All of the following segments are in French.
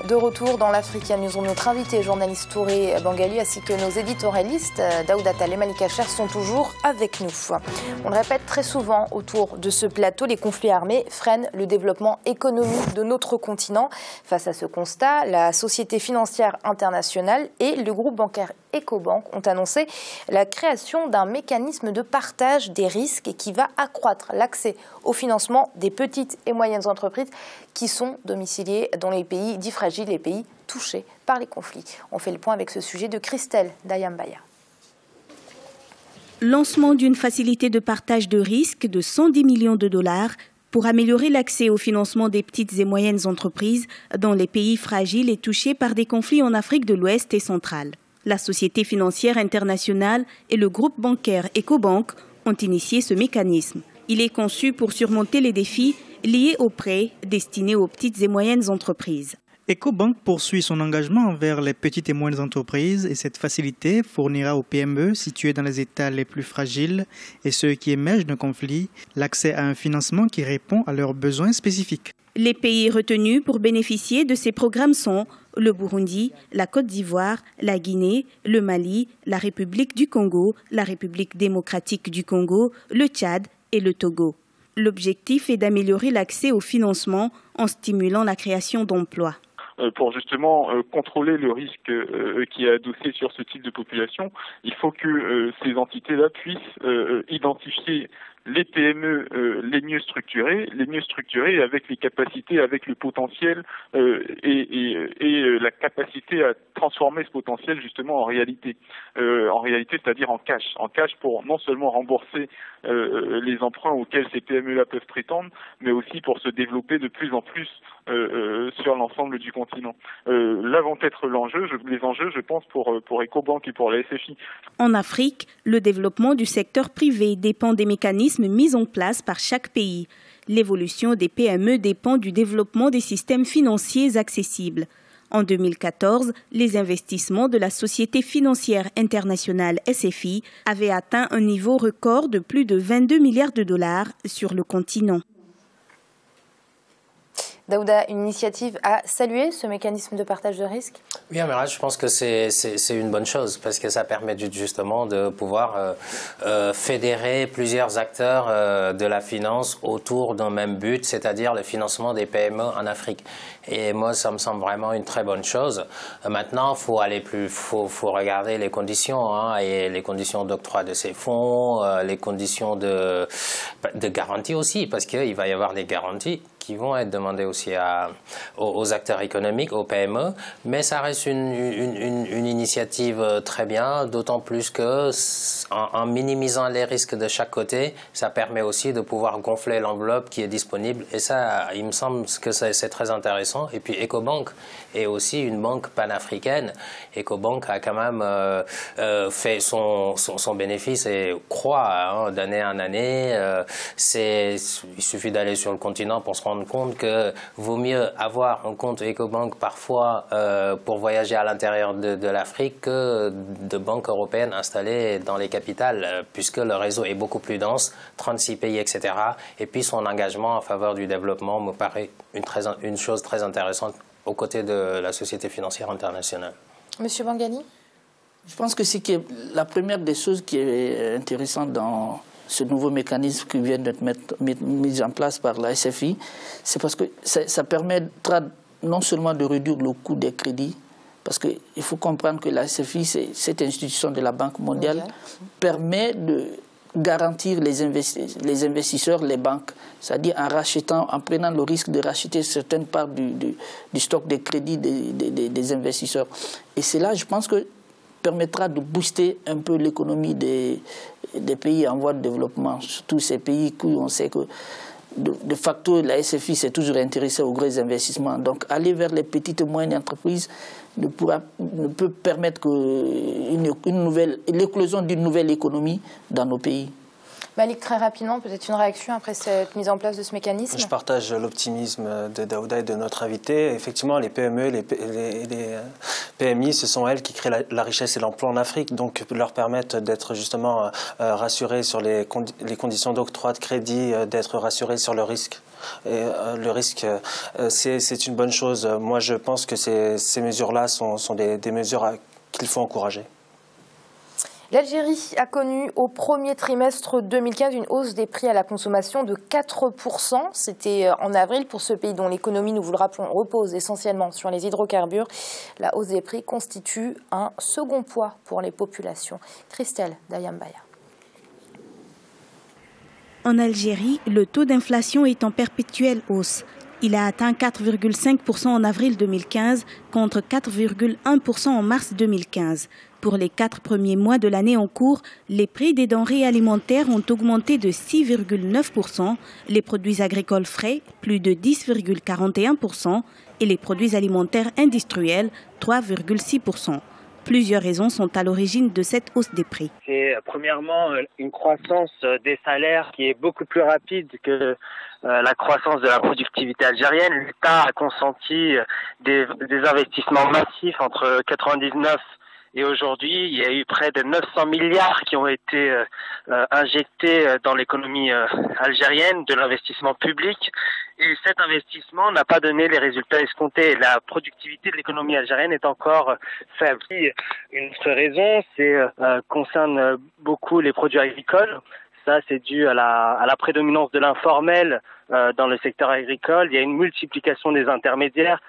De retour dans l'Africa News, notre invité, journaliste Touré Bangali, ainsi que nos éditorialistes, Daouda Tal et Malika Cher, sont toujours avec nous. On le répète très souvent autour de ce plateau, les conflits armés freinent le développement économique de notre continent. Face à ce constat, la Société financière internationale et le groupe bancaire Ecobank ont annoncé la création d'un mécanisme de partage des risques qui va accroître l'accès au financement des petites et moyennes entreprises qui sont domiciliées dans les pays dits fragiles, les pays touchés par les conflits. On fait le point avec ce sujet de Christelle Dayambaya. Lancement d'une facilité de partage de risques de 110 millions de dollars pour améliorer l'accès au financement des petites et moyennes entreprises dans les pays fragiles et touchés par des conflits en Afrique de l'Ouest et centrale. La Société financière internationale et le groupe bancaire Ecobank ont initié ce mécanisme. Il est conçu pour surmonter les défis liés aux prêts destinés aux petites et moyennes entreprises. Ecobank poursuit son engagement envers les petites et moyennes entreprises et cette facilité fournira aux PME situées dans les États les plus fragiles et ceux qui émergent d'un conflit l'accès à un financement qui répond à leurs besoins spécifiques. Les pays retenus pour bénéficier de ces programmes sont le Burundi, la Côte d'Ivoire, la Guinée, le Mali, la République du Congo, la République démocratique du Congo, le Tchad et le Togo. L'objectif est d'améliorer l'accès au financement en stimulant la création d'emplois. Pour justement contrôler le risque qui est adossé sur ce type de population, il faut que ces entités-là puissent identifier les PME les mieux structurées avec les capacités, avec le potentiel et la capacité à transformer ce potentiel justement en réalité, c'est-à-dire en cash pour non seulement rembourser les emprunts auxquels ces PME-là peuvent prétendre, mais aussi pour se développer de plus en plus sur l'ensemble du continent. Là vont être les enjeux, je pense, pour Ecobank et pour la SFI. En Afrique, le développement du secteur privé dépend des mécanismes mis en place par chaque pays. L'évolution des PME dépend du développement des systèmes financiers accessibles. En 2014, les investissements de la Société financière internationale SFI avaient atteint un niveau record de plus de 22 milliards de dollars sur le continent. Daouda, une initiative à saluer, ce mécanisme de partage de risques? Oui, Amira, je pense que c'est une bonne chose parce que ça permet justement de pouvoir fédérer plusieurs acteurs de la finance autour d'un même but, c'est-à-dire le financement des PME en Afrique. Et moi, ça me semble vraiment une très bonne chose. Maintenant, faut regarder les conditions et les conditions d'octroi de ces fonds, les conditions de garantie aussi, parce qu'il va y avoir des garanties qui vont être demandées aussi aux acteurs économiques, aux PME, mais ça reste une initiative très bien, d'autant plus que en minimisant les risques de chaque côté, ça permet aussi de pouvoir gonfler l'enveloppe qui est disponible, et ça, il me semble que c'est très intéressant. Et puis Ecobank est aussi une banque panafricaine. Ecobank a quand même fait son bénéfice et croît d'année en année. Il suffit d'aller sur le continent pour se rendre compte que vaut mieux avoir un compte Ecobank parfois pour voyager à l'intérieur de l'Afrique que de banques européennes installées dans les capitales, puisque le réseau est beaucoup plus dense, 36 pays, etc. Et puis son engagement en faveur du développement me paraît une chose très intéressante aux côtés de la Société financière internationale. Monsieur Bangali? Je pense que la première des choses qui est intéressante dans ce nouveau mécanisme qui vient d'être mis en place par la SFI, c'est parce que ça permettra non seulement de réduire le coût des crédits, parce qu'il faut comprendre que la SFI, cette institution de la Banque mondiale, permet de garantir les investisseurs, les banques, c'est-à-dire en prenant le risque de racheter certaines parts du stock de crédit des investisseurs. Et cela, je pense que permettra de booster un peu l'économie des pays en voie de développement, tous ces pays où on sait que de facto la SFI s'est toujours intéressée aux gros investissements. Donc aller vers les petites et moyennes entreprises ne peut permettre l'éclosion d'une nouvelle économie dans nos pays. Malik, très rapidement, peut-être une réaction après cette mise en place de ce mécanisme? Je partage l'optimisme de Daouda et de notre invité. Effectivement, les PME, les PMI, ce sont elles qui créent la richesse et l'emploi en Afrique, donc leur permettent d'être justement rassurées sur les conditions d'octroi de crédit, d'être rassurées sur le risque. Et le risque, c'est une bonne chose. Moi, je pense que ces mesures-là sont des mesures qu'il faut encourager. L'Algérie a connu au premier trimestre 2015 une hausse des prix à la consommation de 4%. C'était en avril. Pour ce pays dont l'économie, nous vous le rappelons, repose essentiellement sur les hydrocarbures, la hausse des prix constitue un second poids pour les populations. Christelle Dayambaya. En Algérie, le taux d'inflation est en perpétuelle hausse. Il a atteint 4,5% en avril 2015 contre 4,1% en mars 2015. Pour les 4 premiers mois de l'année en cours, les prix des denrées alimentaires ont augmenté de 6,9%, les produits agricoles frais plus de 10,41% et les produits alimentaires industriels 3,6%. Plusieurs raisons sont à l'origine de cette hausse des prix. C'est premièrement une croissance des salaires qui est beaucoup plus rapide que la croissance de la productivité algérienne. L'État a consenti des investissements massifs entre 1999 et aujourd'hui. Il y a eu près de 900 milliards qui ont été injectés dans l'économie algérienne, de l'investissement public. Et cet investissement n'a pas donné les résultats escomptés. La productivité de l'économie algérienne est encore faible. Une autre raison, concerne beaucoup les produits agricoles. Ça, c'est dû à la prédominance de l'informel dans le secteur agricole. Il y a une multiplication des intermédiaires.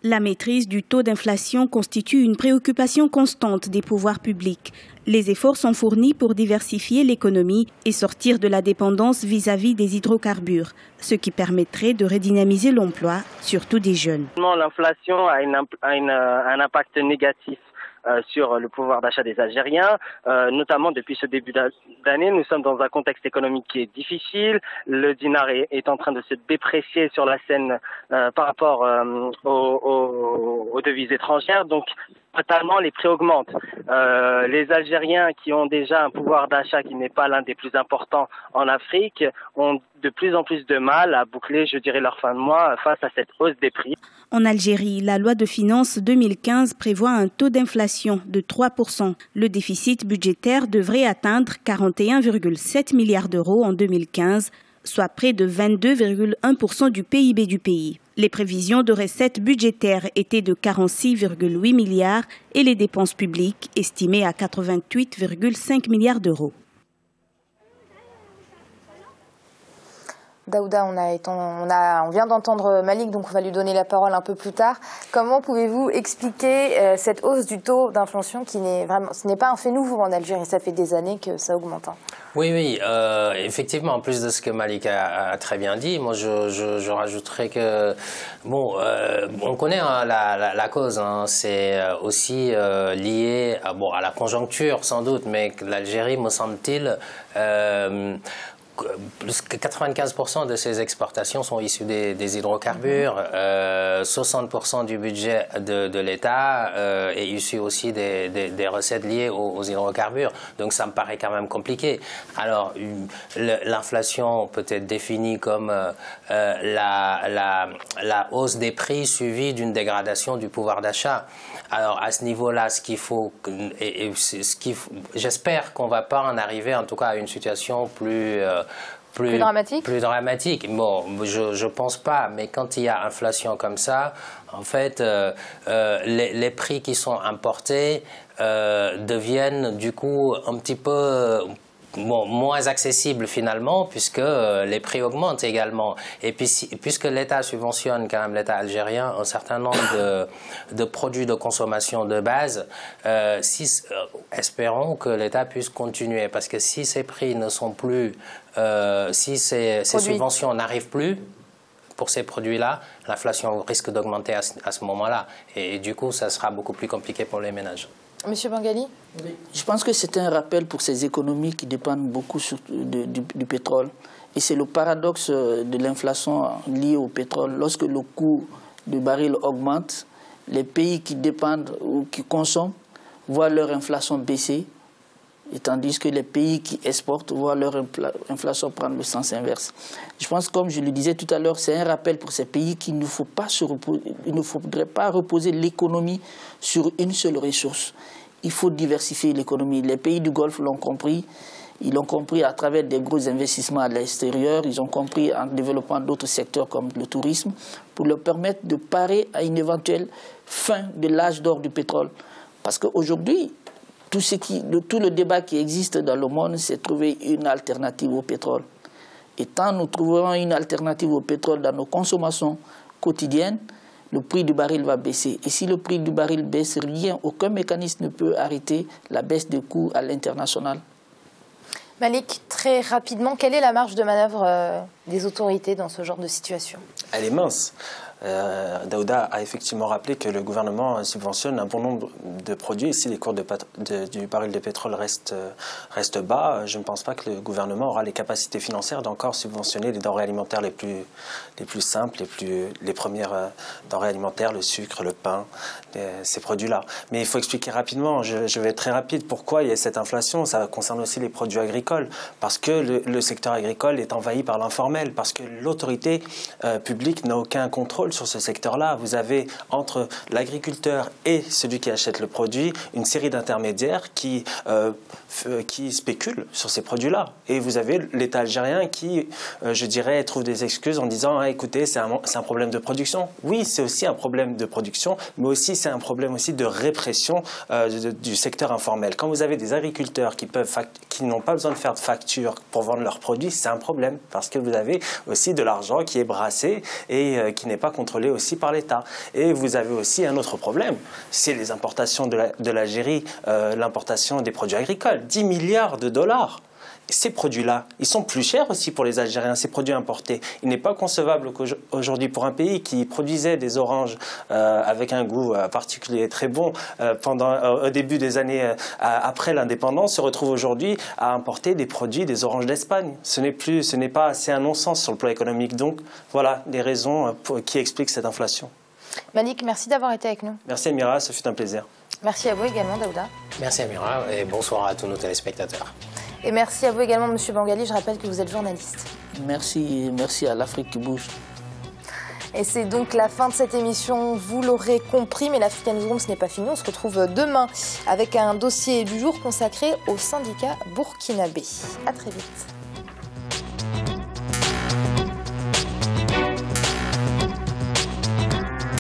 La maîtrise du taux d'inflation constitue une préoccupation constante des pouvoirs publics. Les efforts sont fournis pour diversifier l'économie et sortir de la dépendance vis-à-vis des hydrocarbures, ce qui permettrait de redynamiser l'emploi, surtout des jeunes. L'inflation a un impact négatif sur le pouvoir d'achat des Algériens, notamment depuis ce début d'année. Nous sommes dans un contexte économique qui est difficile. Le dinar est en train de se déprécier sur la scène par rapport aux devises étrangères. Donc, totalement, les prix augmentent. Les Algériens qui ont déjà un pouvoir d'achat qui n'est pas l'un des plus importants en Afrique ont de plus en plus de mal à boucler, je dirais, leur fin de mois face à cette hausse des prix. En Algérie, la loi de finances 2015 prévoit un taux d'inflation de 3%. Le déficit budgétaire devrait atteindre 41,7 milliards d'euros en 2015, soit près de 22,1% du PIB du pays. Les prévisions de recettes budgétaires étaient de 46,8 milliards et les dépenses publiques estimées à 88,5 milliards d'euros. Daouda, on vient d'entendre Malik, donc on va lui donner la parole un peu plus tard. Comment pouvez-vous expliquer cette hausse du taux d'inflation ce n'est pas un fait nouveau en Algérie, ça fait des années que ça augmente. Oui, effectivement, en plus de ce que Malik a très bien dit, moi je rajouterais que, on connaît la cause, c'est aussi lié à la conjoncture sans doute, mais l'Algérie, me semble-t-il, plus que 95% de ses exportations sont issues des hydrocarbures. 60% du budget de l'État est issu aussi des recettes liées aux hydrocarbures. Donc ça me paraît quand même compliqué. Alors l'inflation peut être définie comme la hausse des prix suivie d'une dégradation du pouvoir d'achat. Alors à ce niveau-là, j'espère qu'on ne va pas en arriver en tout cas à une situation plus dramatique. Bon, je pense pas, mais quand il y a inflation comme ça, en fait, les prix qui sont importés deviennent du coup un petit peu moins accessibles finalement, puisque les prix augmentent également. Et puis, puisque l'État subventionne, quand même l'État algérien, un certain nombre de produits de consommation de base, espérons que l'État puisse continuer, parce que si ces prix ne sont plus, si ces subventions n'arrivent plus, pour ces produits-là, l'inflation risque d'augmenter à ce moment-là. Et du coup, ça sera beaucoup plus compliqué pour les ménages. Monsieur Bangali ? Je pense que c'est un rappel pour ces économies qui dépendent beaucoup du pétrole. Et c'est le paradoxe de l'inflation liée au pétrole. Lorsque le coût du baril augmente, les pays qui dépendent ou qui consomment voient leur inflation baisser, et tandis que les pays qui exportent voient leur inflation prendre le sens inverse. Je pense, comme je le disais tout à l'heure, c'est un rappel pour ces pays qu'il ne faudrait pas reposer l'économie sur une seule ressource. Il faut diversifier l'économie. Les pays du Golfe l'ont compris. Ils l'ont compris à travers des gros investissements à l'extérieur. Ils ont compris en développant d'autres secteurs comme le tourisme pour leur permettre de parer à une éventuelle fin de l'âge d'or du pétrole. Parce qu'aujourd'hui, tout le débat qui existe dans le monde, c'est trouver une alternative au pétrole. Et tant nous trouverons une alternative au pétrole dans nos consommations quotidiennes, le prix du baril va baisser. Et si le prix du baril baisse, aucun mécanisme ne peut arrêter la baisse des coûts à l'international. Malik, très rapidement, quelle est la marge de manœuvre des autorités dans ce genre de situation? Elle est mince. Daouda a effectivement rappelé que le gouvernement subventionne un bon nombre de produits. Ici, les cours du baril de pétrole restent bas. Je ne pense pas que le gouvernement aura les capacités financières d'encore subventionner les denrées alimentaires les plus simples, les premières denrées alimentaires, le sucre, le pain, ces produits-là. Mais il faut expliquer rapidement, je vais être très rapide, pourquoi il y a cette inflation. Ça concerne aussi les produits agricoles, parce que le secteur agricole est envahi par l'informel, parce que l'autorité publique n'a aucun contrôle sur ce secteur-là. Vous avez entre l'agriculteur et celui qui achète le produit une série d'intermédiaires qui spéculent sur ces produits-là. Et vous avez l'État algérien qui, je dirais, trouve des excuses en disant ah, écoutez, c'est un problème de production. Oui, c'est aussi un problème de production, mais aussi c'est un problème aussi de répression du secteur informel. Quand vous avez des agriculteurs qui n'ont pas besoin de faire de facture pour vendre leurs produits, c'est un problème parce que vous avez aussi de l'argent qui est brassé et qui n'est pas contrôlé aussi par l'État. Et vous avez aussi un autre problème, c'est les importations de l'Algérie, l'importation des produits agricoles, 10 milliards de dollars. Ces produits-là, ils sont plus chers aussi pour les Algériens, ces produits importés. Il n'est pas concevable qu'aujourd'hui, pour un pays qui produisait des oranges avec un goût particulier très bon au début des années après l'indépendance, se retrouve aujourd'hui à importer des produits, des oranges d'Espagne. C'est un non-sens sur le plan économique. Donc voilà les raisons qui expliquent cette inflation. Malik, merci d'avoir été avec nous. Merci Amira, ce fut un plaisir. Merci à vous également, Daouda. Merci Amira et bonsoir à tous nos téléspectateurs. Et merci à vous également, Monsieur Bangali. Je rappelle que vous êtes journaliste. Merci à l'Afrique qui bouge. Et c'est donc la fin de cette émission, vous l'aurez compris, mais l'Africa Newsroom, ce n'est pas fini. On se retrouve demain avec un dossier du jour consacré au syndicat burkinabé. À très vite.